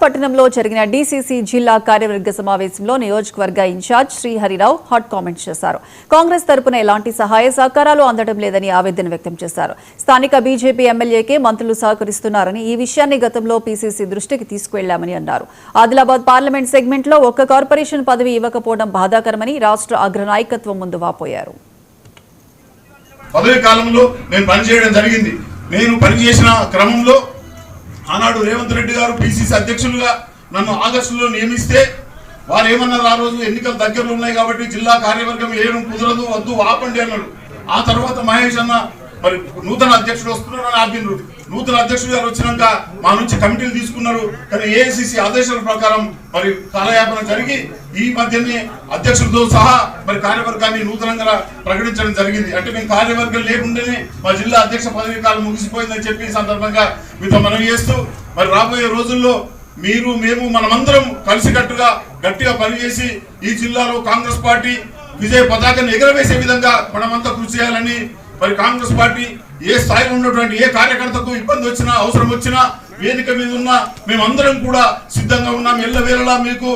పట్టణంలో జరిగిన డీసీసీ జిల్లా కార్యవర్గ సమావేశంలో నియోజకవర్గ ఇన్ఛార్జ్ శ్రీహరిరావు హాట్ కామెంట్స్ చేశారు. కాంగ్రెస్ తరపున ఎలాంటి సహాయ సహకారాలు అందడం లేదని ఆవేదన వ్యక్తం చేశారు. స్థానిక బీజేపీ ఎమ్మెల్యేకే మంత్రులు సహకరిస్తున్నారని, ఈ విషయాన్ని గతంలో పీసీసీ దృష్టికి తీసుకువెళ్లామని అన్నారు. ఆదిలాబాద్ పార్లమెంట్ సెగ్మెంట్లో ఒక్క కార్పొరేషన్ పదవి ఇవ్వకపోవడం బాధాకరమని రాష్ట్ర అగ్ర నాయకత్వం ముందు వాపోయారు. పదవి కాలంలో నేను పనిచేయడం జరిగింది. నేను పనిచేసిన క్రమంలో ఆనాడు రేవంత్ రెడ్డి గారు పిసిసి అధ్యక్షులుగా నన్ను ఆగస్టులో నియమిస్తే వారు ఏమన్నారు, ఆ రోజు ఎన్నికలు దగ్గరలో ఉన్నాయి కాబట్టి జిల్లా కార్యవర్గం వేయడం కుదరదు, వద్దు ఆపండి అన్నాడు. ఆ తర్వాత మహేష్ అన్న మరి నూతన అధ్యక్షుడు వస్తున్నారని ఆపినారు. నూతన అధ్యక్షుడు గారు వచ్చినాక మా నుంచి కమిటీలు తీసుకున్నారు. కానీ ఏఐసిసి ఆదేశాల ప్రకారం మరి కాలయాపన జరిగి ఈ మధ్యనే అధ్యక్షులతో సహా మరి కార్యవర్గాన్ని నూతనంగా ప్రకటించడం జరిగింది. అంటే మేము కార్యవర్గం లేకుండానే మా జిల్లా అధ్యక్ష పదవి కాలం ముగిసిపోయిందని చెప్పి సందర్భంగా మీతో మనవి చేస్తూ మరి రాబోయే రోజుల్లో మీరు మేము మనమందరం కలిసికట్టుగా గట్టిగా పనిచేసి ఈ జిల్లాలో కాంగ్రెస్ పార్టీ విజయ పతాకాన్ని ఎగరవేసే విధంగా మనమంతా కృషి చేయాలని, మరి కాంగ్రెస్ పార్టీ ఏ స్థాయిలో ఉన్నటువంటి ఏ కార్యకర్తకు ఇబ్బంది వచ్చినా అవసరం వచ్చినా వేదిక మీద ఉన్నా మేమందరం కూడా సిద్ధంగా ఉన్నాం. ఎల్లవేళలా మీకు